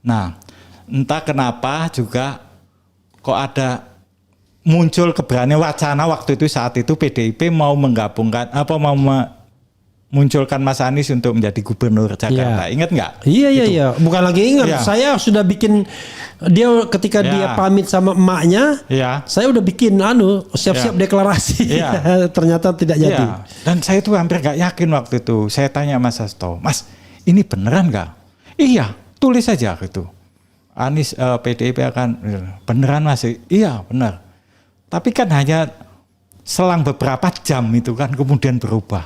Nah, entah kenapa juga kok ada muncul keberanian wacana waktu itu saat itu PDIP mau menggabungkan munculkan Mas Anies untuk menjadi gubernur Jakarta. Ingat nggak? Iya. Bukan lagi ingat. Saya sudah bikin dia ketika dia pamit sama emaknya. Saya udah bikin siap-siap deklarasi. Ternyata tidak jadi. Dan saya tuh hampir nggak yakin waktu itu. Saya tanya Mas Hasto, Mas, ini beneran nggak? Iya, tulis saja gitu. Anies PDIP akan beneran Mas? Iya, benar. Tapi kan hanya selang beberapa jam itu kan kemudian berubah.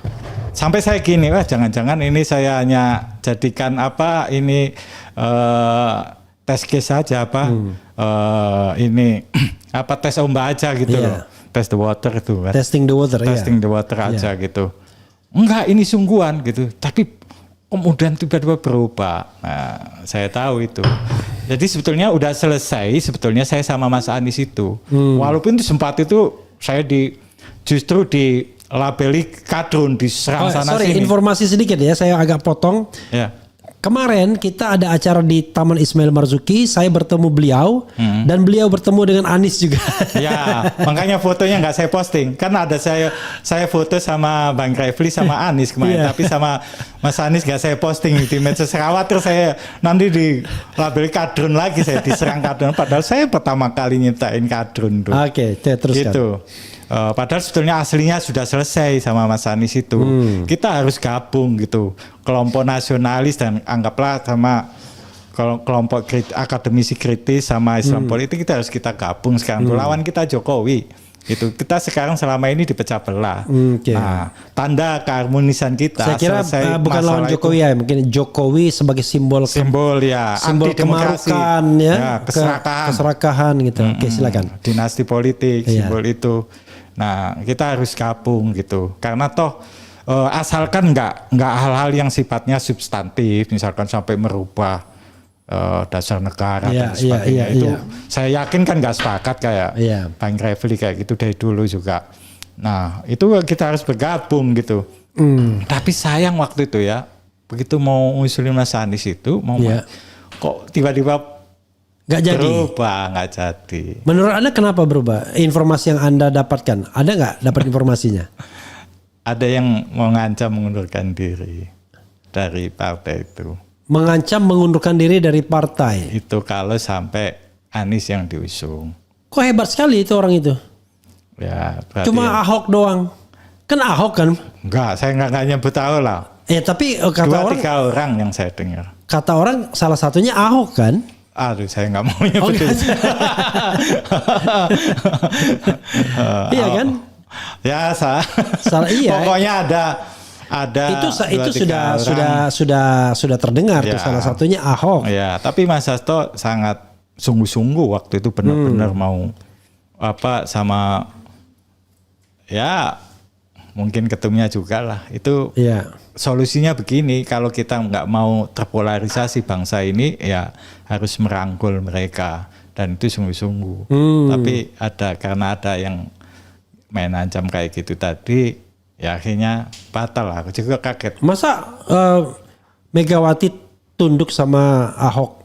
Sampai saya gini, jangan-jangan ini saya hanya jadikan tes case saja ini tes ombak aja gitu loh. Test the water itu kan. Testing the water. Testing the water aja gitu. Enggak, ini sungguhan gitu. Tapi kemudian tiba-tiba berubah. Nah, saya tahu itu. Jadi sebetulnya udah selesai sebetulnya saya sama Mas Anies itu. Walaupun itu sempat itu saya justru di labeli kadrun diserang sana sini. Informasi sedikit ya, saya agak potong. Kemarin kita ada acara di Taman Ismail Marzuki, saya bertemu beliau dan beliau bertemu dengan Anies juga. Ya, makanya fotonya nggak saya posting. Kan ada saya foto sama Bang Refli sama Anies kemarin, tapi sama Mas Anies nggak saya posting di medsos. Khawatir saya nanti di label kadrun lagi, saya diserang kadrun. Padahal saya pertama kali nyiptain kadrun tuh. Oke, terus gitu. Padahal sebetulnya aslinya sudah selesai sama Mas Anies itu. Kita harus gabung gitu. Kelompok nasionalis dan anggaplah sama kelompok akademisi kritis sama Islam politik kita harus gabung sekarang. Lawan kita Jokowi. Gitu. Kita sekarang selama ini dipecah belah. Nah, tanda keharmonisan kita. Saya kira bukan lawan Jokowi ya, mungkin Jokowi sebagai simbol anti kemarukan keserakahan gitu. Oke, silakan. Dinasti politik simbol itu. Nah, kita harus gabung gitu. Karena toh asalkan nggak hal-hal yang sifatnya substantif, misalkan sampai merubah dasar negara dan sebagainya itu saya yakin kan nggak sepakat kayak Bang Refli kayak gitu dari dulu juga. Nah, itu kita harus bergabung gitu. Tapi sayang waktu itu ya, begitu mau ngusulin Mas Anies itu kok tiba-tiba nggak jadi. Berubah, nggak jadi. Menurut Anda kenapa berubah? Informasi yang Anda dapatkan, ada nggak dapat informasinya? Ada yang mengancam mengundurkan diri dari partai itu. Mengancam mengundurkan diri dari partai? Itu kalau sampai Anies yang diusung. Kok hebat sekali itu orang itu? Ya, cuma Ahok doang. Kan Ahok kan? Enggak, saya nggak nyebut Ahok lah. Tapi kata 2-3 orang yang saya dengar. Kata orang salah satunya Ahok kan? Aduh, saya nggak mau nyebut itu. Iya kan? Ya, iya. Pokoknya ada itu sudah terdengar tuh salah satunya Ahok. Ya, tapi Mas Hasto sangat sungguh-sungguh waktu itu benar-benar mau sama mungkin ketumnya juga lah. Itu solusinya begini, kalau kita nggak mau terpolarisasi bangsa ini ya harus merangkul mereka dan itu sungguh-sungguh. Tapi karena ada yang main ancam kayak gitu tadi, ya akhirnya batal lah. Aku juga kaget. Masa Megawati tunduk sama Ahok?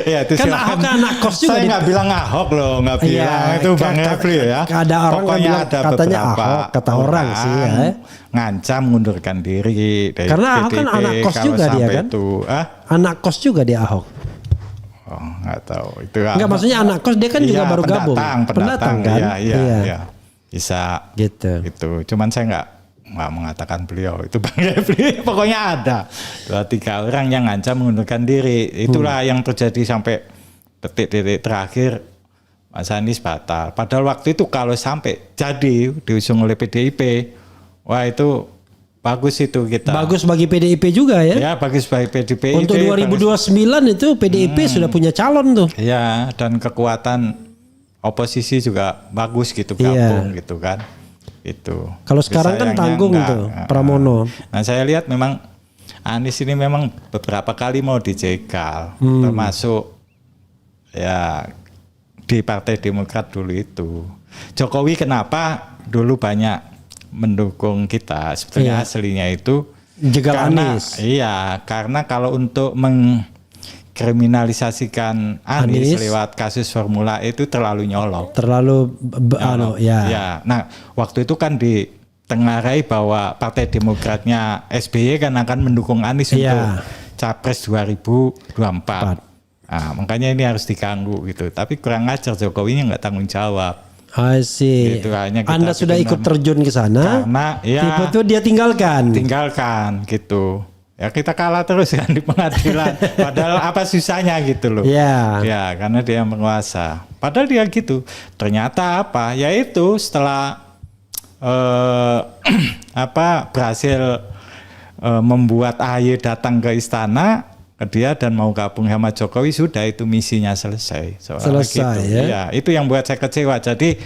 Ya, itu kan Ahok kan anak kos juga. Saya nggak bilang Ahok loh, nggak bilang itu Bang Refli ya. Ada orang pokoknya bilang, ada katanya Ahok, kata orang sih ya. Ngancam mengundurkan diri dari karena Ahok kan anak kos juga dia kan. Anak kos juga dia Ahok. Oh, nggak tahu itu. Enggak, maksudnya anak kos dia kan juga baru gabung. Pendatang kan. Iya. Bisa gitu. Cuman saya nggak mengatakan beliau itu Bang Refli. Pokoknya ada 2-3 orang yang ngancam mengundurkan diri. Itulah yang terjadi sampai detik-detik terakhir Mas Anies batal. Padahal waktu itu kalau sampai jadi diusung oleh PDIP, wah itu bagus itu kita. Bagus bagi PDIP juga ya. Ya, bagus bagi PDIP. Untuk 2029 itu PDIP sudah punya calon tuh. Ya, dan kekuatan oposisi juga bagus gitu gabung gitu kan. Itu. Kalau sekarang kan tanggung tuh Pramono. Nah, saya lihat memang Anies ini memang beberapa kali mau dijegal, termasuk ya di Partai Demokrat dulu itu. Jokowi kenapa dulu banyak mendukung kita? Sebetulnya aslinya itu jegal Anies. Iya, karena kalau untuk mengkriminalisasikan Anies lewat kasus Formula itu terlalu nyolok. Terlalu ya. Nah, waktu itu kan ditengarai bahwa Partai Demokratnya SBY kan akan mendukung Anies untuk Capres 2024. Nah, makanya ini harus diganggu gitu. Tapi kurang ajar, Jokowinya nggak tanggung jawab. I see. Gitu, Anda sudah ikut terjun ke sana, karena tipe itu dia tinggalkan gitu. Ya kita kalah terus kan di pengadilan. Padahal apa susahnya gitu loh. Ya, karena dia yang menguasa. Padahal dia gitu. Ternyata apa? Yaitu setelah berhasil membuat AHY datang ke istana ke dia dan mau gabung sama Jokowi, sudah itu misinya selesai. Selesai gitu. ya. Itu yang buat saya kecewa. Jadi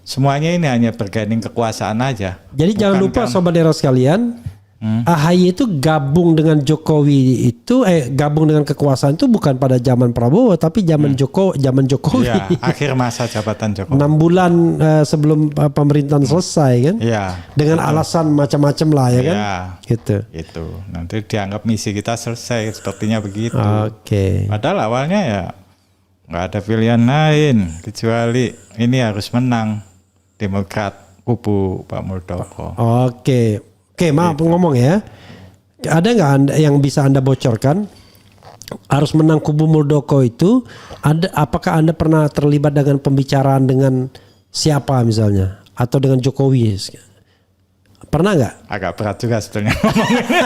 semuanya ini hanya bergaining kekuasaan aja. Jadi jangan lupa Sobat Era sekalian, AHY itu gabung dengan Jokowi itu gabung dengan kekuasaan itu bukan pada zaman Prabowo tapi zaman Jokowi. Ya, akhir masa jabatan Jokowi. 6 bulan sebelum pemerintahan selesai kan. Ya, dengan alasan macam-macam lah ya kan. Gitu. Itu. Nanti dianggap misi kita selesai sepertinya begitu. Oke. Padahal awalnya ya nggak ada pilihan lain kecuali ini harus menang Demokrat kubu Pak Muldoko. Oke, maaf ngomong ya. Ada nggak yang bisa Anda bocorkan? Harus menang kubu Muldoko itu, apakah Anda pernah terlibat dengan pembicaraan dengan siapa misalnya? Atau dengan Jokowi? Pernah nggak? Agak berat juga sebetulnya ngomongin.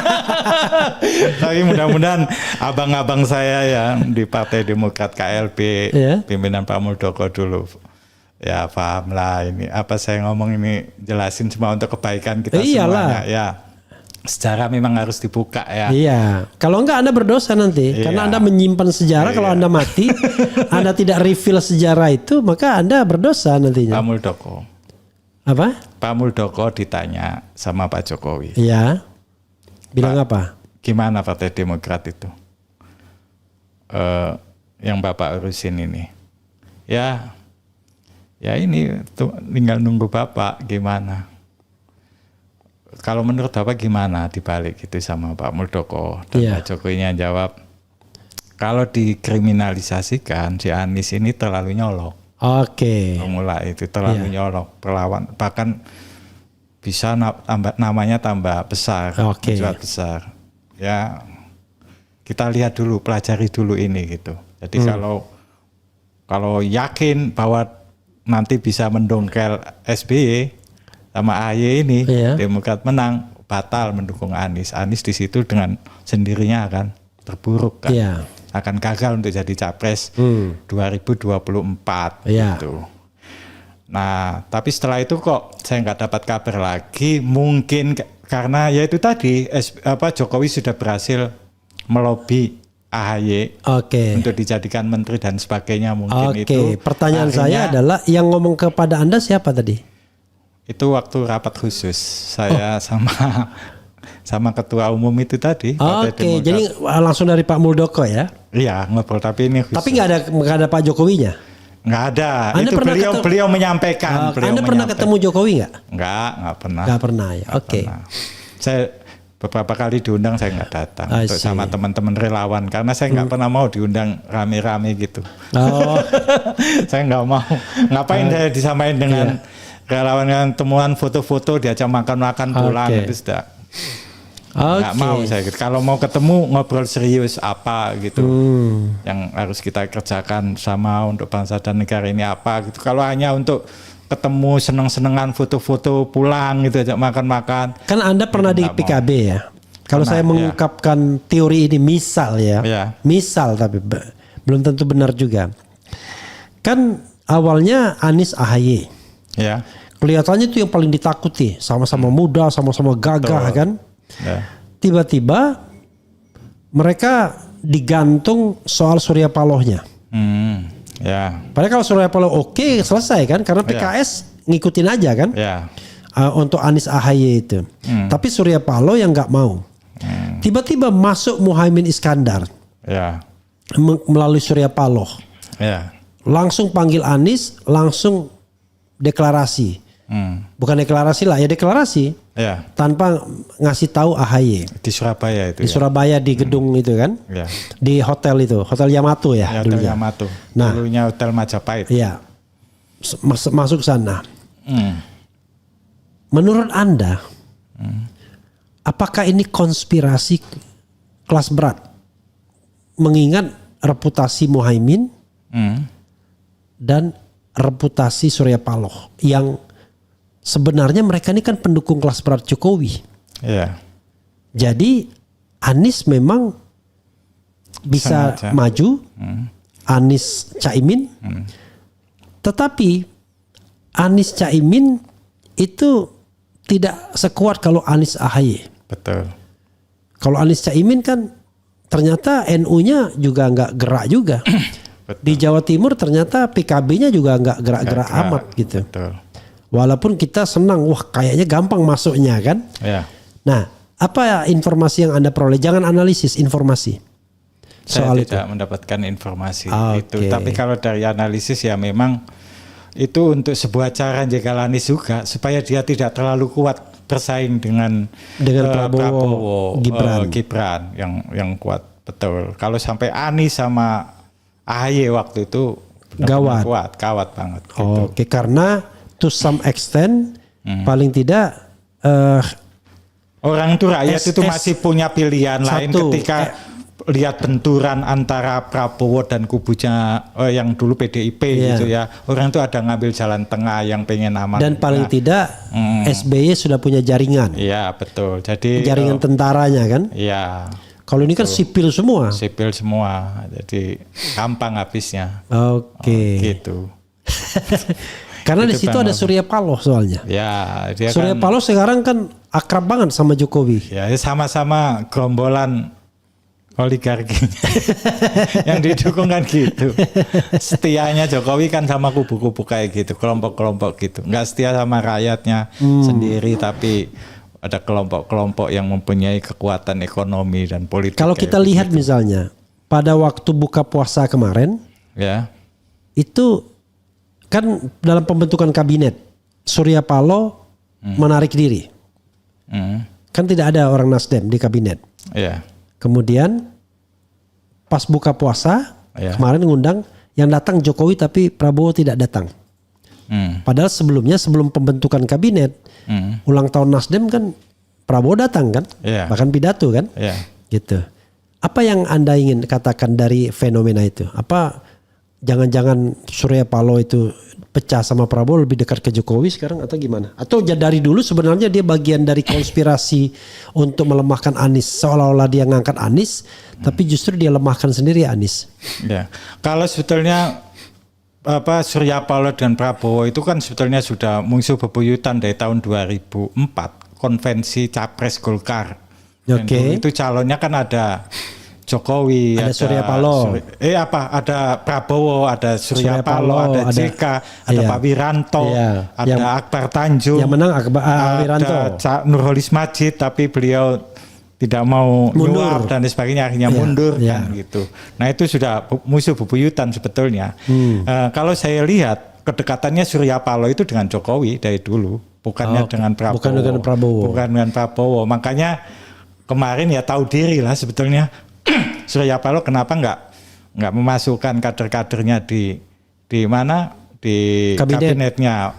Tapi mudah-mudahan abang-abang saya yang di Partai Demokrat KLB, pimpinan Pak Muldoko dulu. Ya paham lah ini apa saya ngomong ini jelasin semua untuk kebaikan kita semuanya ya. Sejarah memang harus dibuka ya. Iya. Kalau enggak Anda berdosa nanti karena Anda menyimpan sejarah. Kalau Anda mati, Anda tidak reveal sejarah itu, maka Anda berdosa nantinya. Pak Muldoko. Apa? Pak Muldoko ditanya sama Pak Jokowi. Iya. Bilang apa? Gimana Partai Demokrat itu? Yang Bapak urusin ini. Ya ini tinggal nunggu Bapak gimana. Kalau menurut Bapak gimana dibalik itu sama Pak Muldoko. Dan Pak Jokowinya jawab, kalau dikriminalisasikan si Anies ini terlalu nyolok. Formula itu terlalu nyolok, perlawan, bahkan bisa namanya tambah besar, jual besar. Ya kita lihat dulu, pelajari dulu ini gitu. Jadi kalau yakin bahwa nanti bisa mendongkel SBY sama AHY ini, Demokrat menang, batal mendukung Anies. Anies di situ dengan sendirinya akan terburuk kan, akan gagal untuk jadi capres 2024 gitu. Nah, tapi setelah itu kok saya nggak dapat kabar lagi, mungkin karena ya itu tadi Jokowi sudah berhasil melobi AHY untuk dijadikan menteri dan sebagainya mungkin itu. Pertanyaan saya adalah yang ngomong kepada Anda siapa tadi? Itu waktu rapat khusus saya sama ketua umum itu tadi. Jadi langsung dari Pak Muldoko ya? Iya ngobrol, tapi ini khusus. Tapi nggak ada Pak Jokowinya? Nggak ada. Itu beliau menyampaikan. Anda pernah ketemu Jokowi nggak? Nggak pernah. Nggak pernah ya. Saya beberapa kali diundang, saya nggak datang untuk sama teman-teman relawan karena saya nggak pernah mau diundang rame-rame gitu. Saya nggak mau. Ngapain saya disamain dengan relawan yang temuan foto-foto diajak makan-makan pulang itu sudah nggak mau saya gitu. Kalau mau ketemu ngobrol serius apa gitu yang harus kita kerjakan sama untuk bangsa dan negara ini apa gitu. Kalau hanya untuk ketemu seneng-senengan foto-foto pulang gitu aja makan-makan. Kan Anda pernah di PKB ya. Kalau saya mengungkapkan teori ini misal misal tapi belum tentu benar juga. Kan awalnya Anies AHY. Kelihatannya itu yang paling ditakuti, sama-sama muda, sama-sama gagah kan. Tiba-tiba mereka digantung soal Surya Palohnya. Padahal kalau Surya Paloh selesai kan, karena PKS ngikutin aja kan untuk Anies AHY itu. Tapi Surya Paloh yang nggak mau. Tiba-tiba masuk Muhaimin Iskandar melalui Surya Paloh. Langsung panggil Anies, langsung deklarasi. Bukan deklarasi lah, ya deklarasi. Ya. Tanpa ngasih tahu AHY. Di Surabaya itu. Di Surabaya di gedung itu kan. Ya. Di hotel itu, Hotel Yamato ya. Ya, Hotel Yamato. Nah, dulunya Hotel Majapahit. Iya. Masuk sana. Menurut Anda, apakah ini konspirasi kelas berat? Mengingat reputasi Muhaimin dan reputasi Surya Paloh yang sebenarnya mereka ini kan pendukung kelas berat Jokowi. Iya. Jadi Anies memang bisa maju, Anies Caimin, tetapi Anies Caimin itu tidak sekuat kalau Anies AHY. Betul. Kalau Anies Caimin kan ternyata NU-nya juga nggak gerak juga. Di Jawa Timur ternyata PKB-nya juga nggak gerak-gerak amat gitu. Betul. Walaupun kita senang, wah kayaknya gampang masuknya kan. Ya. Nah, apa informasi yang Anda peroleh? Jangan analisis, informasi. Saya tidak mendapatkan informasi itu. Tapi kalau dari analisis ya memang itu untuk sebuah cara jegal Anies juga supaya dia tidak terlalu kuat bersaing dengan Prabowo Gibran yang kuat. Betul. Kalau sampai Anies sama AHY waktu itu kawat banget. Oke, karena to some extent paling tidak orang itu rakyat itu masih punya pilihan lain ketika lihat benturan antara Prabowo dan kubunya yang dulu PDIP gitu ya. Orang itu ada ngambil jalan tengah yang pengen aman. Dan paling tidak SBY sudah punya jaringan. Iya, betul. Jadi jaringan tentaranya kan? Iya. Kalau ini kan sipil semua. Sipil semua. Jadi gampang habisnya. Oke. Gitu. Karena di situ ada Surya Paloh soalnya. Ya, dia Surya Paloh sekarang kan akrab banget sama Jokowi. Ya, sama-sama gerombolan oligarkinya yang didukung kan gitu. Setianya Jokowi kan sama kubu-kubu kayak gitu, kelompok-kelompok gitu. Nggak setia sama rakyatnya sendiri, tapi ada kelompok-kelompok yang mempunyai kekuatan ekonomi dan politik. Kalau kita lihat misalnya pada waktu buka puasa kemarin, ya itu kan dalam pembentukan kabinet Surya Paloh menarik diri. Kan tidak ada orang Nasdem di kabinet. Ya. Kemudian pas buka puasa kemarin ngundang yang datang Jokowi tapi Prabowo tidak datang. Padahal sebelumnya sebelum pembentukan kabinet ulang tahun Nasdem kan Prabowo datang kan, bahkan pidato kan, gitu. Apa yang Anda ingin katakan dari fenomena itu? Apa jangan-jangan Surya Paloh itu pecah sama Prabowo lebih dekat ke Jokowi sekarang atau gimana? Atau dari dulu sebenarnya dia bagian dari konspirasi untuk melemahkan Anies, seolah-olah dia ngangkat Anies, tapi justru dia lemahkan sendiri Anies. Ya, kalau sebetulnya Surya Paloh dan Prabowo itu kan sebetulnya sudah musuh bebuyutan dari tahun 2004 konvensi Capres Golkar. Itu calonnya kan ada Jokowi, ada Surya Paloh, ada Prabowo, ada Surya Paloh, ada JK, ada Pak Wiranto, ada Akbar Tanjung, yang menang Wiranto, ada Nurholis Majid, tapi beliau tidak mau mundur dan sebagainya, akhirnya mundur kan gitu. Nah itu sudah musuh bebuyutan sebetulnya. Kalau saya lihat kedekatannya Surya Paloh itu dengan Jokowi dari dulu, bukannya dengan Prabowo. Bukan dengan Prabowo. Makanya kemarin ya tahu diri lah sebetulnya. Surya Paloh kenapa nggak memasukkan kader-kadernya di mana di kabinetnya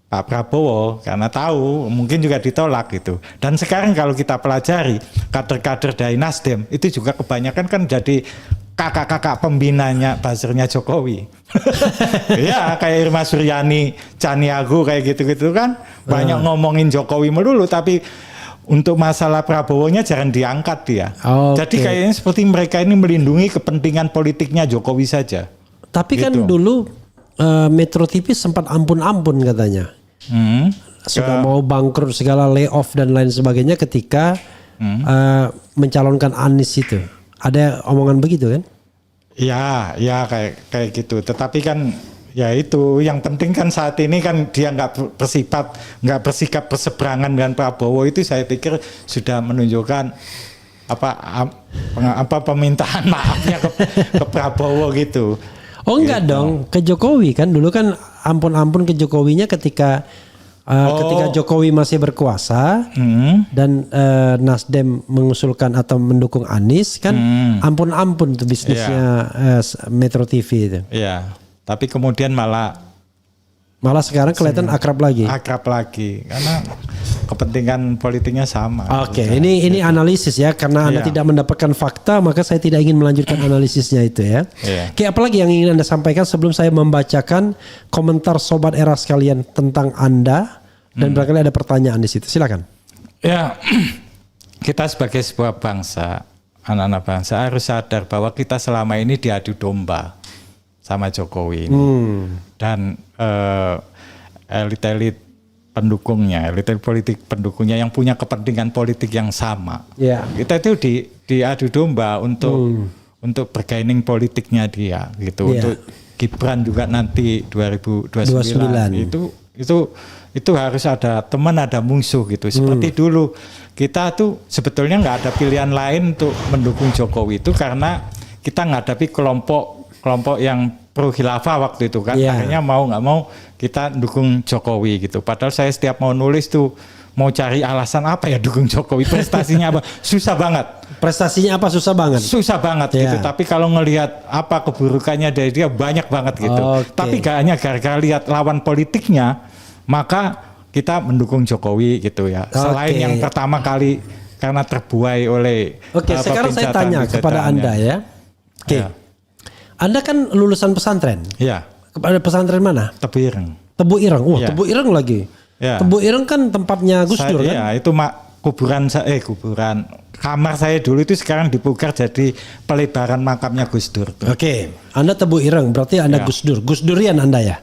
Pak Prabowo, karena tahu mungkin juga ditolak gitu. Dan sekarang kalau kita pelajari kader-kader dari Nasdem itu juga kebanyakan kan jadi kakak-kakak pembinanya buzzernya Jokowi. Ya kayak Irma Suryani, Caniago kayak gitu-gitu kan banyak ngomongin Jokowi melulu, tapi untuk masalah Prabowo-nya jangan diangkat dia. Jadi kayaknya seperti mereka ini melindungi kepentingan politiknya Jokowi saja. Tapi kan dulu Metro TV sempat ampun-ampun katanya. Sudah mau bangkrut segala layoff dan lain sebagainya ketika mencalonkan Anies itu. Ada omongan begitu kan? Ya kayak gitu. Tetapi kan ya itu yang penting kan saat ini kan dia nggak bersikap berseberangan dengan Prabowo, itu saya pikir sudah menunjukkan apa permintaan maafnya ke Prabowo gitu. Oh enggak gitu. Dong, ke Jokowi kan dulu kan ampun-ampun ke Jokowinya ketika Ketika Jokowi masih berkuasa dan Nasdem mengusulkan atau mendukung Anies kan, ampun tuh bisnisnya Metro TV itu. Iya. Tapi kemudian malah sekarang kelihatan akrab lagi karena kepentingan politiknya sama. Oke, ini analisis ya, karena Anda tidak mendapatkan fakta maka saya tidak ingin melanjutkan analisisnya itu ya. Oke, apalagi yang ingin Anda sampaikan sebelum saya membacakan komentar sobat era sekalian tentang Anda dan barangkali ada pertanyaan di situ. Silakan. Ya, kita sebagai sebuah bangsa, anak-anak bangsa harus sadar bahwa kita selama ini diadu domba sama Jokowi ini. Dan elit-elit pendukungnya, elit politik pendukungnya yang punya kepentingan politik yang sama. Kita itu diadu domba untuk bergaining politiknya dia gitu. Untuk Gibran juga nanti 2029 itu harus ada teman ada musuh gitu. Seperti dulu kita tuh sebetulnya nggak ada pilihan lain untuk mendukung Jokowi itu karena kita menghadapi kelompok yang pro khilafah waktu itu kan. Akhirnya mau nggak mau kita dukung Jokowi gitu. Padahal saya setiap mau nulis tuh mau cari alasan apa ya dukung Jokowi, prestasinya apa, susah banget. Prestasinya apa susah banget? Susah banget gitu. Tapi kalau ngelihat apa keburukannya dari dia banyak banget gitu. Tapi gak hanya gara-gara lihat lawan politiknya, maka kita mendukung Jokowi gitu ya. Selain yang pertama kali karena terbuai oleh sekarang saya tanya kepada Anda ya. Anda kan lulusan pesantren. Iya. Kepada pesantren mana? Tebu Ireng. Tebu Ireng. Tebu Ireng lagi. Tebu Ireng kan tempatnya Gus Dur kan? Iya, itu kuburan kamar saya dulu itu sekarang dipugar jadi pelebaran makamnya Gus Dur. Anda Tebu Ireng, berarti Anda Gus Dur. Gus Durian Anda ya?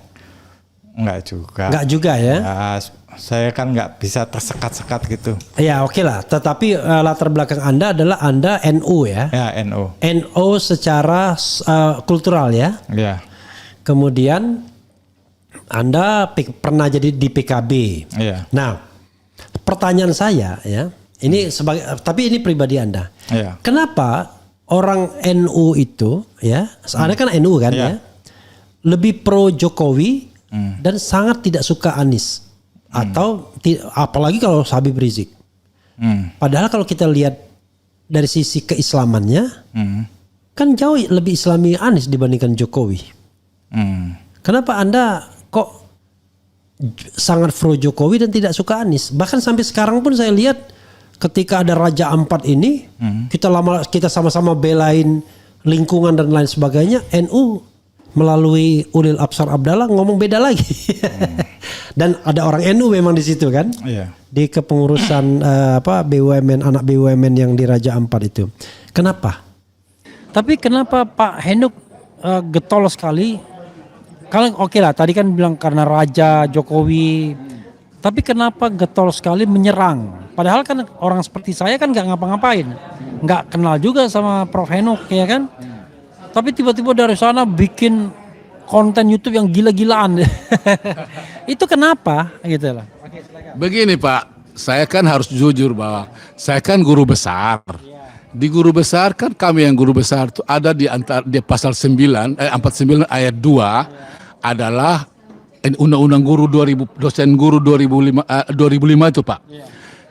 Enggak juga. Enggak juga ya? Saya kan nggak bisa tersekat-sekat gitu. Ya oke lah, tetapi latar belakang Anda adalah Anda NU ya? Ya NU. NU secara kultural ya? Iya. Kemudian Anda pernah jadi di PKB. Iya. Nah, pertanyaan saya ya, ini tapi ini pribadi Anda. Iya. Kenapa orang NU itu ya, Anda kan NU kan ya, lebih pro Jokowi dan sangat tidak suka Anies atau apalagi kalau Habib Rizik. Padahal kalau kita lihat dari sisi keislamannya, kan jauh lebih Islami Anies dibandingkan Jokowi. Kenapa Anda kok sangat pro Jokowi dan tidak suka Anies? Bahkan sampai sekarang pun saya lihat ketika ada Raja Ampat ini, kita sama-sama belain lingkungan dan lain sebagainya. NU melalui Ulil Absar Abdallah ngomong beda lagi. Dan ada orang NU memang di situ kan? Di kepengurusan BUMN, anak BUMN yang di Raja Ampat itu. Kenapa? Tapi kenapa Pak Henuk getol sekali? Kalau oke lah, tadi kan bilang karena Raja Jokowi. Tapi kenapa getol sekali menyerang? Padahal kan orang seperti saya kan nggak ngapa-ngapain, nggak kenal juga sama Prof Henuk ya kan? Tapi tiba-tiba dari sana bikin konten YouTube yang gila-gilaan. Itu kenapa gitu lah? Begini Pak, saya kan harus jujur bahwa saya kan guru besar. Di guru besar kan kami yang guru besar itu ada di pasal 49 ayat 2 adalah Undang-Undang Guru 2000, dosen guru 2005 itu Pak.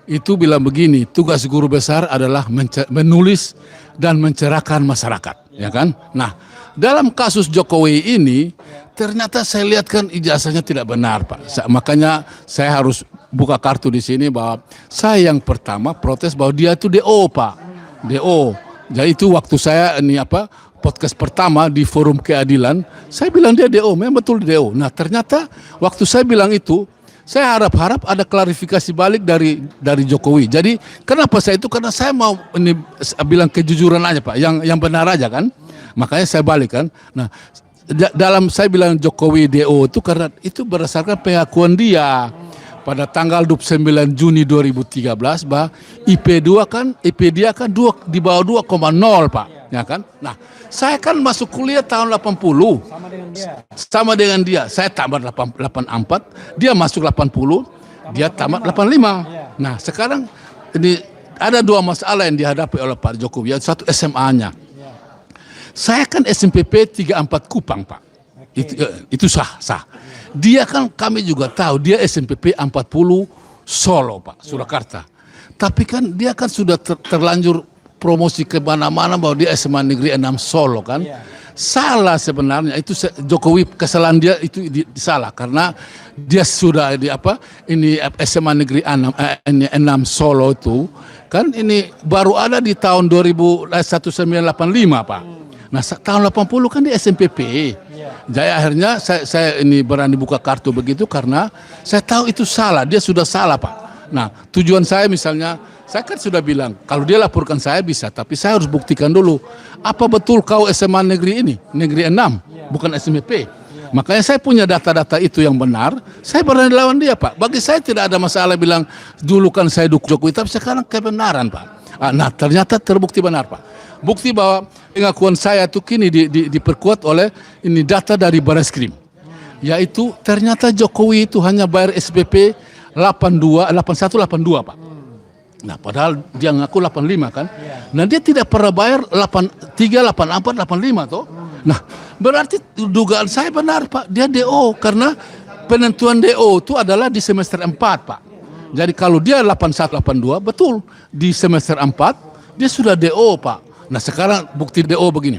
Itu bilang begini, tugas guru besar adalah menulis dan mencerahkan masyarakat, ya kan? Nah, dalam kasus Jokowi ini ternyata saya lihat kan ijazahnya tidak benar, Pak. Makanya saya harus buka kartu di sini bahwa saya yang pertama protes bahwa dia itu DO, Pak. DO. Jadi itu waktu saya podcast pertama di Forum Keadilan, saya bilang dia DO, memang betul DO. Nah, ternyata waktu saya bilang itu, saya harap ada klarifikasi balik dari Jokowi. Jadi kenapa saya itu? Karena saya mau bilang kejujuran aja Pak, yang benar aja kan. Makanya saya balik kan. Nah, dalam saya bilang Jokowi DO itu karena itu berdasarkan pengakuan dia pada tanggal 29 Juni 2013 bahwa IP dia kan di bawah 2,0 Pak, ya kan? Nah, saya kan masuk kuliah tahun 80. Sama dengan dia. Saya tamat 84, dia masuk 80, dia tamat 85. Nah, sekarang ini ada dua masalah yang dihadapi oleh Pak Jokowi. Satu SMA-nya. Saya kan SMPP 34 Kupang, Pak. Itu sah. Dia kan kami juga tahu dia SNPP 40 Solo Pak, Surakarta. Tapi kan dia kan sudah terlanjur promosi ke mana-mana bahwa dia SMA Negeri 6 Solo kan. Salah sebenarnya itu Jokowi, kesalahan dia itu salah karena dia sudah ini SMA Negeri 6 Solo itu kan ini baru ada di tahun 1985 Pak. Nah tahun 80 kan di SNPP. Jadi akhirnya saya ini berani buka kartu begitu karena saya tahu itu salah, dia sudah salah Pak. Nah tujuan saya misalnya, saya kan sudah bilang kalau dia laporkan saya bisa, tapi saya harus buktikan dulu apa betul kau SMA negeri ini, negeri 6, bukan SMP. Makanya saya punya data-data itu yang benar, saya berani lawan dia Pak. Bagi saya tidak ada masalah bilang dulu kan saya dukung Jokowi, tapi sekarang kebenaran Pak. Nah ternyata terbukti benar Pak. Bukti bahwa pengakuan saya itu kini diperkuat oleh ini data dari Bareskrim. Yaitu ternyata Jokowi itu hanya bayar SPP 8182 Pak. Nah padahal dia ngaku 85 kan. Nah dia tidak pernah bayar 83, 84, 85 toh. Nah berarti dugaan saya benar Pak. Dia DO karena penentuan DO itu adalah di semester 4 Pak. Jadi kalau dia 81, 82 betul. Di semester 4 dia sudah DO Pak. Nah sekarang bukti DO begini.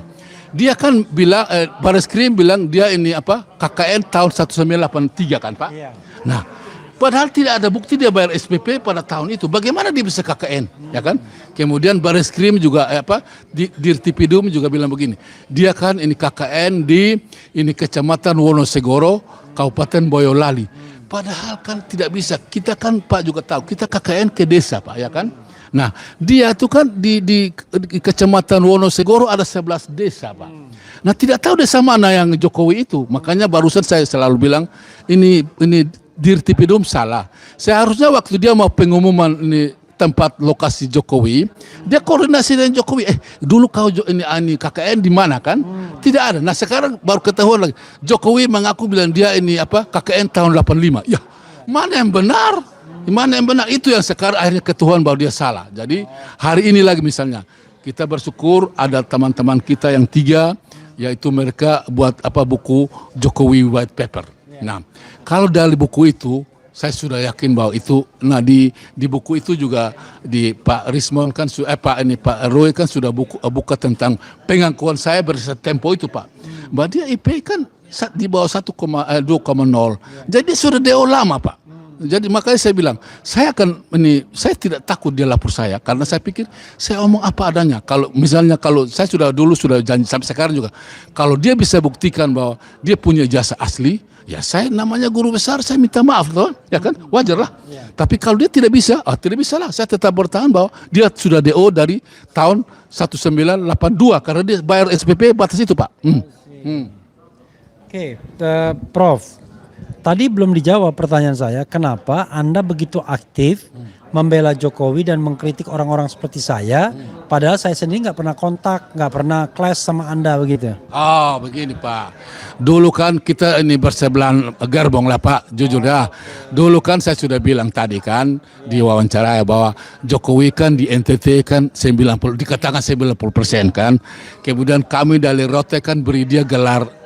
Dia kan bilang, Bareskrim bilang dia ini KKN tahun 1983 kan Pak. Nah padahal tidak ada bukti dia bayar SPP pada tahun itu. Bagaimana dia bisa KKN, ya kan? Kemudian Bareskrim juga Dirtipidum juga bilang begini. Dia kan ini KKN di ini Kecamatan Wonosegoro, Kabupaten Boyolali. Padahal kan tidak bisa. Kita kan Pak juga tahu, kita KKN ke desa Pak, ya kan? Nah, dia itu kan di Kecamatan Wonosegoro ada 11 desa, Pak. Nah, tidak tahu desa mana yang Jokowi itu. Makanya barusan saya selalu bilang ini Dirtipidum salah. Seharusnya waktu dia mau pengumuman ini tempat lokasi Jokowi, dia koordinasi dengan Jokowi. Dulu kau ini KKN di mana kan? Tidak ada. Nah, sekarang baru ketahuan lagi. Jokowi mengaku bilang dia ini KKN tahun 85. Ya, mana yang benar? Mana yang benar? Itu yang sekarang akhirnya ketahuan bahwa dia salah. Jadi hari ini lagi misalnya kita bersyukur ada teman-teman kita yang 3, yaitu mereka buat buku Jokowi White Paper. Nah, kalau dari buku itu saya sudah yakin bahwa itu, nah di buku itu juga di Pak Rismon kan, Pak Roy kan sudah buka tentang pengakuan saya berdasarkan Tempo itu Pak. Bahwa dia IP kan di bawah 2,0. Jadi dia sudah DO lama Pak. Jadi makanya saya bilang, saya tidak takut dia lapor saya karena saya pikir saya omong apa adanya. Kalau misalnya saya sudah janji sampai sekarang juga, kalau dia bisa buktikan bahwa dia punya jasa asli, ya saya namanya guru besar, saya minta maaf toh, ya kan, wajar lah. Tapi kalau dia tidak bisa lah, saya tetap bertahan bahwa dia sudah DO dari tahun 1982 karena dia bayar SPP batas itu Pak. Oke, Prof. Tadi belum dijawab pertanyaan saya, kenapa Anda begitu aktif membela Jokowi dan mengkritik orang-orang seperti saya, padahal saya sendiri nggak pernah kontak, nggak pernah clash sama Anda begitu? Oh begini Pak, dulu kan kita ini bersebelahan gerbong lah Pak, jujur ya. Dulu kan saya sudah bilang tadi kan di wawancara bahwa Jokowi kan di NTT kan dikatakan 90% kan. Kemudian kami dari Rote kan beri dia gelar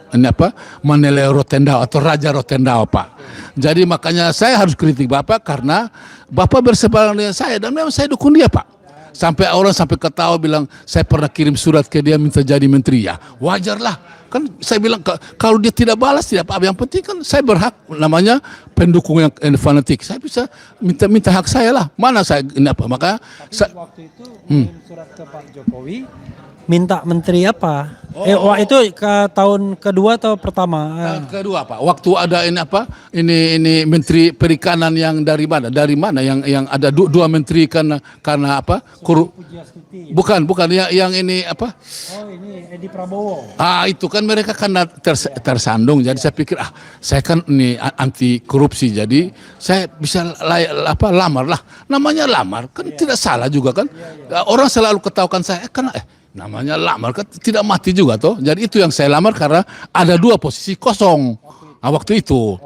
Manele Rotendao atau Raja Rotendao Pak. Jadi makanya saya harus kritik Bapak karena Bapak berseberangan dengan saya dan memang saya dukung dia Pak. Sampai orang sampai ketawa bilang saya pernah kirim surat ke dia minta jadi menteri, ya wajarlah. Kan saya bilang kalau dia tidak balas tidak apa-apa, yang penting kan saya berhak namanya pendukung yang fanatik. Saya bisa minta hak saya lah. Mana saya maka waktu itu surat ke Pak Jokowi minta menteri apa? Itu ke tahun kedua atau pertama? Kedua Pak. Waktu ada ini menteri perikanan yang dari mana yang ada dua menteri karena apa? Bukan yang ini apa? Oh ini Edi Prabowo. Itu kan mereka karena tersandung. Jadi saya pikir saya kan ini anti korupsi. Jadi saya bisa lamar lah. Namanya lamar kan tidak salah juga kan. Orang selalu ketahukan saya karena namanya lamar kan tidak mati juga toh. Jadi itu yang saya lamar karena ada dua posisi kosong waktu itu.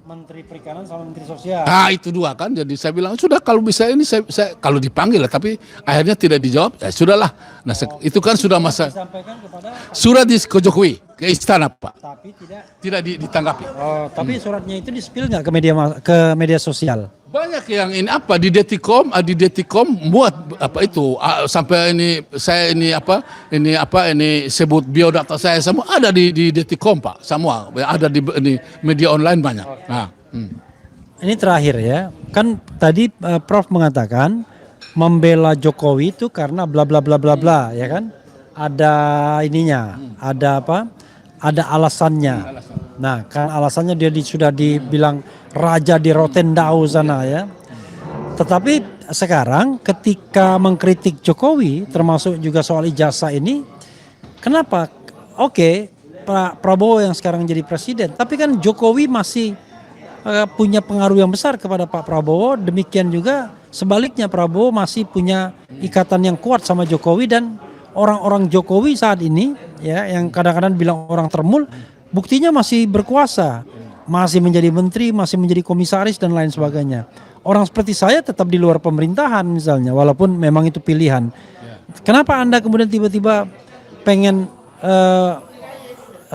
Menteri Perikanan sama Menteri Sosial. Itu dua kan. Jadi saya bilang sudah kalau bisa ini saya kalau dipanggil lah, tapi akhirnya tidak dijawab. Ya sudahlah. Nah itu kan sudah masa. Disampaikan kepada surat ke Jokowi. ke istana Pak. Tapi Tidak ditanggapi. Oh, tapi suratnya itu di-spill nggak ke media sosial? Banyak yang ini apa di Detikom buat apa itu sampai ini sebut biodata saya semua ada di Detikom Pak, semua ada di media online banyak. Nah, Ini terakhir ya, kan tadi Prof mengatakan membela Jokowi itu karena bla bla bla bla bla, ya kan? Ada ininya, ada apa? Ada alasannya. Nah, kan alasannya dia sudah dibilang raja di Rotendao sana ya. Tetapi sekarang ketika mengkritik Jokowi, termasuk juga soal ijazah ini, kenapa? Oke, Pak Prabowo yang sekarang jadi presiden, tapi kan Jokowi masih punya pengaruh yang besar kepada Pak Prabowo. Demikian juga sebaliknya, Prabowo masih punya ikatan yang kuat sama Jokowi, dan orang-orang Jokowi saat ini ya yang kadang-kadang bilang orang termul, buktinya masih berkuasa, masih menjadi menteri, masih menjadi komisaris dan lain sebagainya. Orang seperti saya tetap di luar pemerintahan misalnya, walaupun memang itu pilihan. Kenapa Anda kemudian tiba-tiba pengen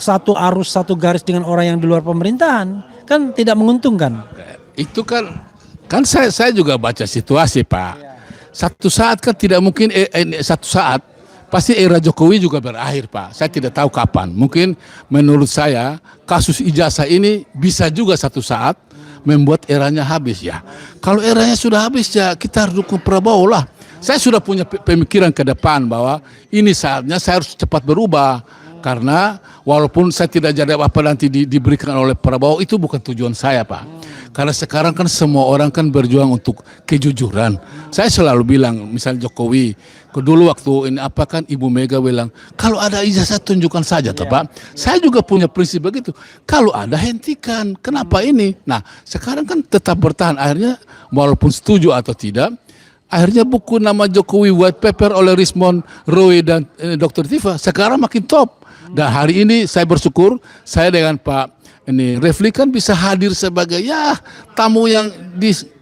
satu arus, satu garis dengan orang yang di luar pemerintahan? Kan tidak menguntungkan. itu kan saya juga baca situasi Pak. Satu saat kan tidak mungkin satu saat pasti era Jokowi juga berakhir Pak. Saya tidak tahu kapan. Mungkin menurut saya kasus ijazah ini bisa juga satu saat membuat eranya habis ya. Kalau eranya sudah habis ya kita harus dukung Prabowo lah. Saya sudah punya pemikiran ke depan bahwa ini saatnya saya harus cepat berubah. Karena walaupun saya tidak jadi apa nanti diberikan oleh Prabowo, itu bukan tujuan saya Pak. Karena sekarang kan semua orang kan berjuang untuk kejujuran. Saya selalu bilang, misalnya Jokowi, dulu waktu ini apa kan Ibu Mega bilang, kalau ada ijazah tunjukkan saja toh Pak. Saya juga punya prinsip begitu. Kalau ada hentikan, kenapa ini? Nah sekarang kan tetap bertahan. Akhirnya walaupun setuju atau tidak, akhirnya buku nama Jokowi White Paper oleh Rismond Roy dan Dr. Tifa sekarang makin top. Dan hari ini saya bersyukur saya dengan Pak Refli kan bisa hadir sebagai ya tamu yang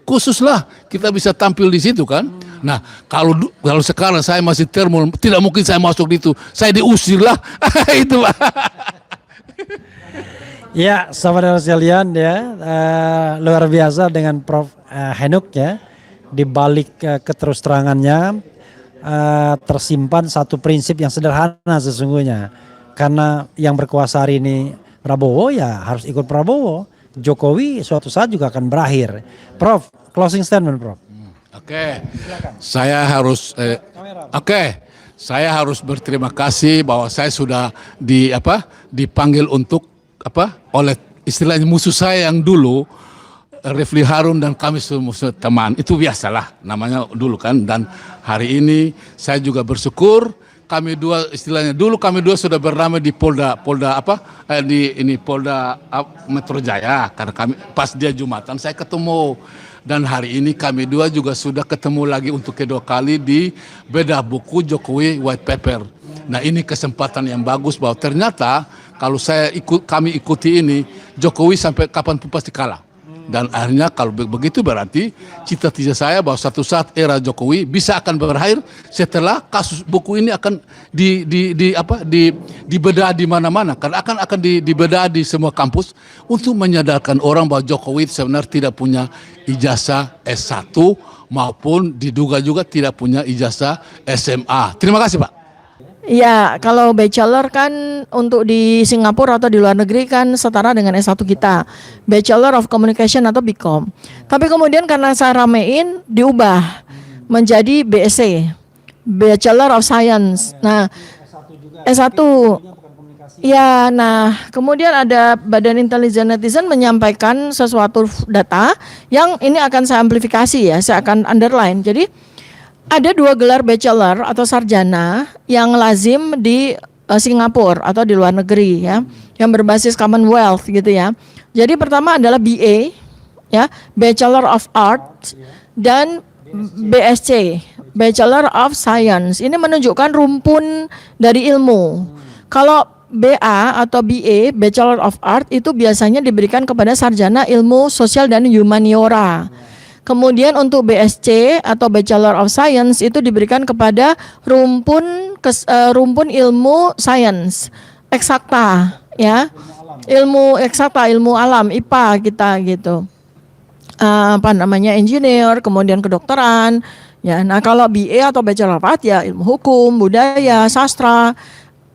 khusus lah, kita bisa tampil di situ kan. Nah kalau sekarang saya masih termul, tidak mungkin saya masuk di itu, saya diusir lah. Itu Pak. Ya, sahabat sekalian ya, luar biasa dengan Prof Henuk ya. Di balik keterus terangannya tersimpan satu prinsip yang sederhana sesungguhnya. Karena yang berkuasa hari ini Prabowo, ya harus ikut Prabowo. Jokowi suatu saat juga akan berakhir. Prof, closing statement Prof. Oke. Saya harus saya harus berterima kasih bahwa saya sudah dipanggil untuk oleh istilahnya musuh saya yang dulu, Refli Harun, dan kami semua teman. Itu biasalah namanya dulu kan. Dan hari ini saya juga bersyukur kami dua istilahnya dulu kami dua sudah bernama di Polda Metro Jaya, karena kami pas dia Jumatan saya ketemu, dan hari ini kami dua juga sudah ketemu lagi untuk kedua kali di bedah buku Jokowi White Paper. Nah ini kesempatan yang bagus bahwa ternyata kalau kami ikuti ini Jokowi sampai kapanpun pasti kalah. Dan akhirnya kalau begitu berarti cita-cita saya bahwa satu saat era Jokowi bisa akan berakhir setelah kasus buku ini akan dibedah di mana-mana, karena akan dibedah di semua kampus untuk menyadarkan orang bahwa Jokowi sebenarnya tidak punya ijazah S1 maupun diduga juga tidak punya ijazah SMA. Terima kasih Pak. Ya, kalau bachelor kan untuk di Singapura atau di luar negeri kan setara dengan S1 kita, Bachelor of Communication atau BCom. Tapi kemudian karena saya ramein diubah menjadi BSc, Bachelor of Science. Nah, S1. Ya, nah kemudian ada Badan Intelijen Netizen menyampaikan sesuatu data yang ini akan saya amplifikasi ya, saya akan underline. Jadi ada 2 gelar bachelor atau sarjana yang lazim di Singapura atau di luar negeri ya, yang berbasis Commonwealth gitu ya. Jadi pertama adalah BA ya, Bachelor of Arts, dan BSc, Bachelor of Science. Ini menunjukkan rumpun dari ilmu. Kalau BA atau BA, Bachelor of Art, itu biasanya diberikan kepada sarjana ilmu sosial dan humaniora. Kemudian untuk BSc atau Bachelor of Science itu diberikan kepada rumpun ilmu sains, eksakta, ya, ilmu eksakta, ilmu alam, IPA kita gitu. Engineer, kemudian kedokteran, ya. Nah kalau BA atau Bachelor of Arts ya ilmu hukum, budaya, sastra,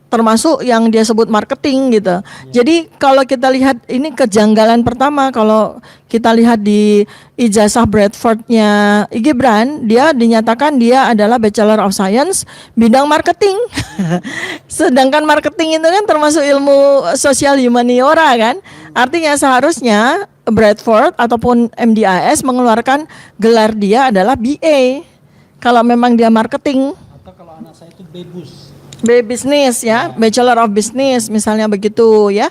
termasuk yang dia sebut marketing gitu. Jadi kalau kita lihat ini kejanggalan pertama, kalau kita lihat di ijazah Bradford-nya Gibran, dia dinyatakan dia adalah Bachelor of Science bidang marketing. Sedangkan marketing itu kan termasuk ilmu sosial humaniora kan. Artinya seharusnya Bradford ataupun MDIS mengeluarkan gelar dia adalah BA. Kalau memang dia marketing. Atau kalau anak saya itu BBUS. Business ya, Bachelor of Business misalnya begitu ya.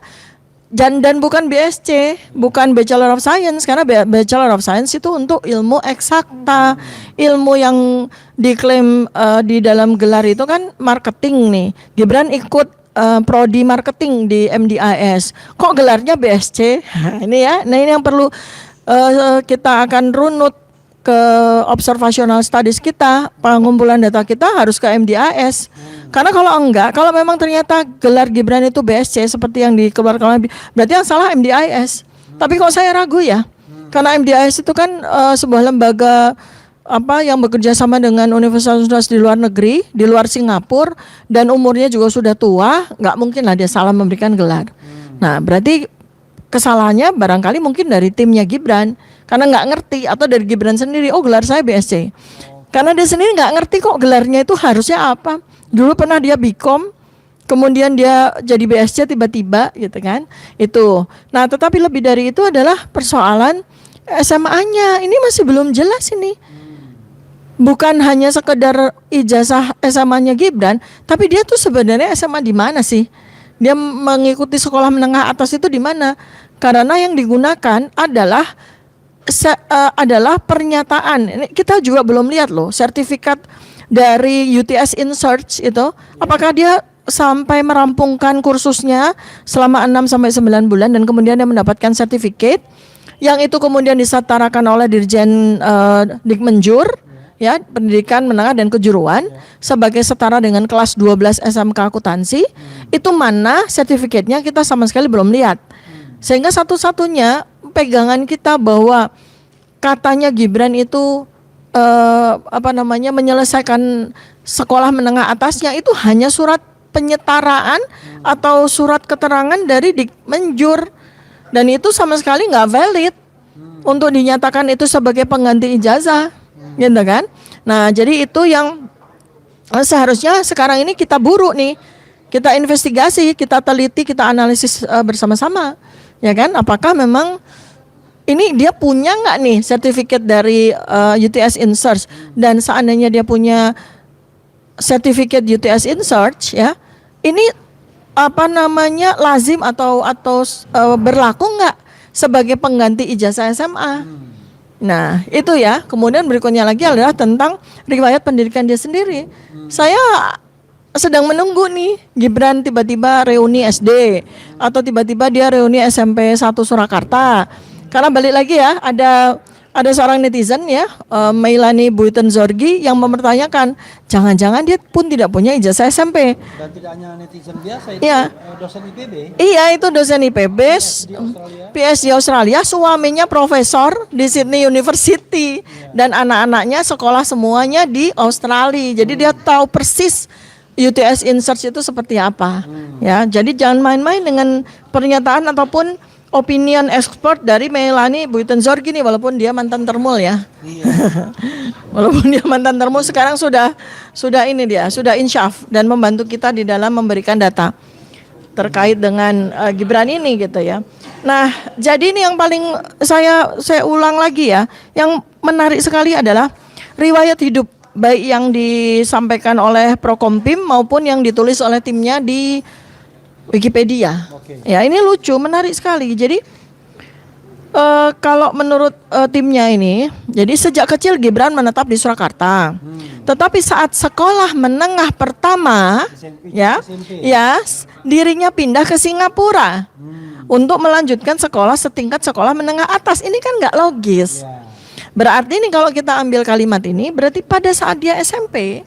Dan bukan BSc, bukan Bachelor of Science, karena Bachelor of Science itu untuk ilmu eksakta, ilmu yang diklaim di dalam gelar itu kan marketing nih. Gibran ikut prodi marketing di MDIS. Kok gelarnya BSc? Ini ya. Nah ini yang perlu kita akan runut ke observational studies kita, pengumpulan data kita harus ke MDIS. Karena kalau enggak, kalau memang ternyata gelar Gibran itu BSc seperti yang dikeluarkan oleh, berarti yang salah MDIS. Tapi kok saya ragu ya, karena MDIS itu kan sebuah lembaga yang bekerja sama dengan universitas di luar negeri, di luar Singapura, dan umurnya juga sudah tua, nggak mungkin lah dia salah memberikan gelar. Nah berarti kesalahannya barangkali mungkin dari timnya Gibran, karena nggak ngerti, atau dari Gibran sendiri, oh gelar saya BSc. Karena dia sendiri nggak ngerti kok gelarnya itu harusnya apa. Dulu pernah dia Bcom, kemudian dia jadi BSc tiba-tiba gitu kan. Itu. Nah, tetapi lebih dari itu adalah persoalan SMA-nya. Ini masih belum jelas ini. Bukan hanya sekedar ijazah SMA-nya Gibran, tapi dia tuh sebenarnya SMA di mana sih? Dia mengikuti sekolah menengah atas itu di mana? Karena yang digunakan adalah pernyataan. Ini kita juga belum lihat loh sertifikat dari UTS in Search itu, apakah dia sampai merampungkan kursusnya selama 6 sampai 9 bulan dan kemudian dia mendapatkan sertifikat yang itu kemudian disetarakan oleh Dirjen Dikmenjur ya, pendidikan menengah dan kejuruan sebagai setara dengan kelas 12 SMK akuntansi. Itu mana sertifikatnya kita sama sekali belum lihat. Sehingga satu-satunya pegangan kita bahwa katanya Gibran itu menyelesaikan sekolah menengah atasnya itu hanya surat penyetaraan atau surat keterangan dari Dikmenjur, dan itu sama sekali nggak valid untuk dinyatakan itu sebagai pengganti ijazah, gitu kan? Nah jadi itu yang seharusnya sekarang ini kita buru nih, kita investigasi, kita teliti, kita analisis bersama-sama, ya kan? Apakah memang ini dia punya nggak nih sertifikat dari UTS in Search, dan seandainya dia punya sertifikat UTS in Search ya, ini lazim atau berlaku nggak sebagai pengganti ijazah SMA? Nah itu ya. Kemudian berikutnya lagi adalah tentang riwayat pendidikan dia sendiri. Saya sedang menunggu nih Gibran tiba-tiba reuni SD atau tiba-tiba dia reuni SMP 1 Surakarta. Karena balik lagi ya, ada seorang netizen ya, Meilani Buitenzorgi yang mempertanyakan, jangan-jangan dia pun tidak punya ijazah SMP. Dan tidak hanya netizen biasa, itu ya. Dosen IPB. Iya, itu dosen IPB, PS di Australia, suaminya profesor di Sydney University, dan anak-anaknya sekolah semuanya di Australia. Jadi dia tahu persis UTS in Search itu seperti apa. Ya, jadi jangan main-main dengan pernyataan ataupun opinion expert dari Meilani Buitenzorgi nih, walaupun dia mantan termul ya. Iya. Walaupun dia mantan termul, sekarang sudah insyaf dan membantu kita di dalam memberikan data terkait dengan Gibran ini gitu ya. Nah, jadi ini yang paling saya ulang lagi ya, yang menarik sekali adalah riwayat hidup baik yang disampaikan oleh Prokompim maupun yang ditulis oleh timnya di Wikipedia. Ya, ini lucu, menarik sekali. Jadi kalau menurut timnya ini, jadi sejak kecil Gibran menetap di Surakarta. Tetapi saat sekolah menengah pertama, dirinya pindah ke Singapura untuk melanjutkan sekolah setingkat sekolah menengah atas. Ini kan nggak logis. Berarti ini kalau kita ambil kalimat ini, berarti pada saat dia SMP,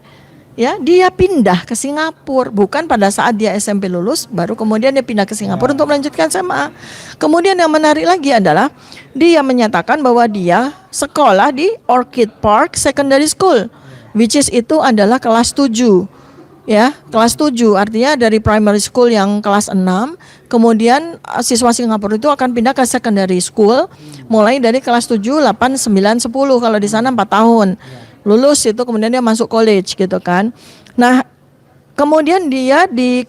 ya dia pindah ke Singapura, bukan pada saat dia SMP lulus baru kemudian dia pindah ke Singapura untuk melanjutkan SMA. Kemudian yang menarik lagi adalah dia menyatakan bahwa dia sekolah di Orchid Park Secondary School, which is itu adalah kelas 7. Ya, kelas 7 artinya dari primary school yang kelas 6, kemudian siswa Singapura itu akan pindah ke secondary school mulai dari kelas 7, 8, 9, 10 kalau di sana 4 tahun. Lulus itu kemudian dia masuk college gitu kan. Nah, kemudian dia di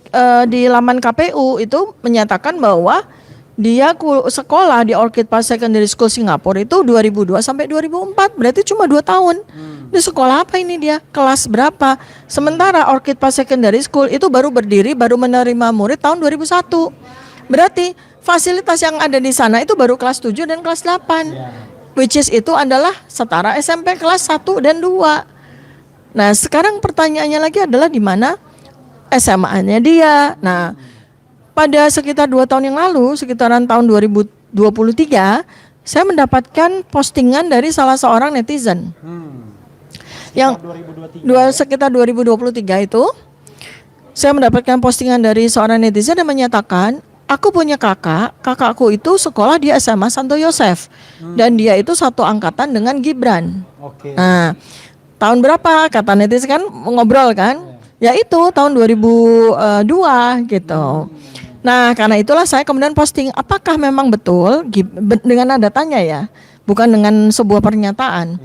laman KPU itu menyatakan bahwa dia sekolah di Orchid Park Secondary School Singapura itu 2002 sampai 2004, berarti cuma 2 tahun. Di sekolah apa ini dia? Kelas berapa? Sementara Orchid Park Secondary School itu baru berdiri, baru menerima murid tahun 2001. Berarti fasilitas yang ada di sana itu baru kelas 7 dan kelas 8. Which is itu adalah setara SMP kelas 1 dan 2. Nah, sekarang pertanyaannya lagi adalah di mana SMA-nya dia. Nah, pada sekitar 2 tahun yang lalu, sekitaran tahun 2023, saya mendapatkan postingan dari salah seorang netizen. Yang sekitar 2023 itu, saya mendapatkan postingan dari seorang netizen yang menyatakan, aku punya kakakku itu sekolah di SMA Santo Yosef, dan dia itu satu angkatan dengan Gibran. Nah, tahun berapa? Kata netizen kan ngobrol kan? Ya itu tahun 2002 gitu. Nah, karena itulah saya kemudian posting, apakah memang betul dengan nada tanya ya, bukan dengan sebuah pernyataan.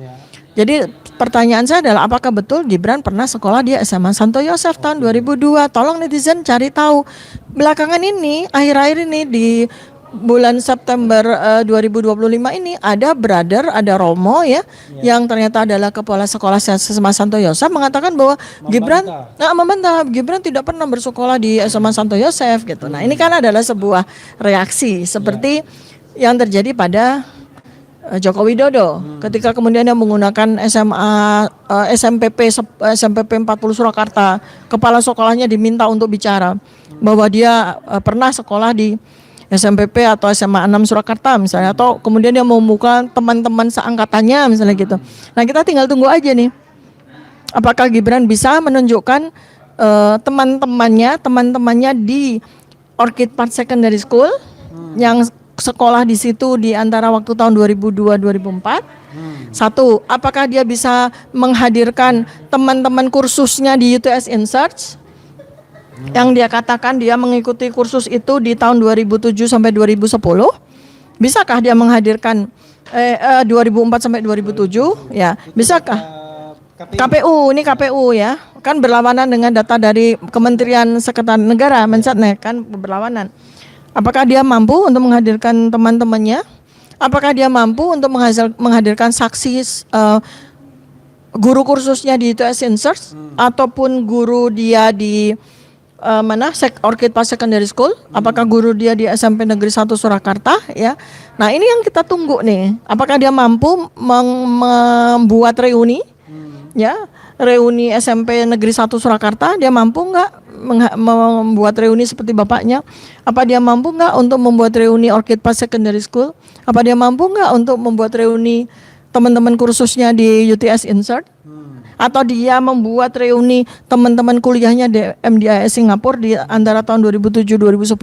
Jadi pertanyaan saya adalah apakah betul Gibran pernah sekolah di SMA Santo Yosef tahun 2002? Tolong netizen cari tahu. Belakangan ini, akhir-akhir ini di bulan September 2025 ini ada Romo ya, yang ternyata adalah kepala sekolah SMA Santo Yosef mengatakan bahwa Gibran membantah Gibran tidak pernah bersekolah di SMA Santo Yosef gitu. Nah, ini kan adalah sebuah reaksi seperti yang terjadi pada Joko Widodo ketika kemudian dia menggunakan SMPP 40 Surakarta, kepala sekolahnya diminta untuk bicara bahwa dia pernah sekolah di SMPP atau SMA 6 Surakarta misalnya, atau kemudian dia membuka teman-teman seangkatannya misalnya gitu. Nah, kita tinggal tunggu aja nih, apakah Gibran bisa menunjukkan teman-temannya di Orchid Park Secondary School yang sekolah di situ di antara waktu tahun 2002-2004. Satu, apakah dia bisa menghadirkan teman-teman kursusnya di UTS InSearch yang dia katakan dia mengikuti kursus itu di tahun 2007 sampai 2010? Bisakah dia menghadirkan 2004 sampai 2007 ya? Bisakah? KPU, ini KPU ya, kan berlawanan dengan data dari Kementerian Sekretariat Negara, Mensetnek kan berlawanan. Apakah dia mampu untuk menghadirkan teman-temannya? Apakah dia mampu untuk menghadirkan saksi guru kursusnya di UTS InSearch ataupun guru dia di Orchid Park Secondary School? Apakah guru dia di SMP Negeri 1 Surakarta ya? Nah, ini yang kita tunggu nih. Apakah dia mampu membuat reuni? Ya, reuni SMP Negeri 1 Surakarta, dia mampu nggak membuat reuni seperti bapaknya? Apa dia mampu nggak untuk membuat reuni Orchid Park Secondary School? Apa dia mampu nggak untuk membuat reuni teman-teman kursusnya di UTS InSearch? Atau dia membuat reuni teman-teman kuliahnya di MDIS Singapura di antara tahun 2007-2010?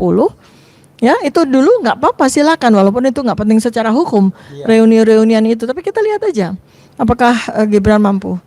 Ya, itu dulu nggak apa-apa, silakan, walaupun itu nggak penting secara hukum reuni-reunian itu, tapi kita lihat aja apakah Gibran mampu.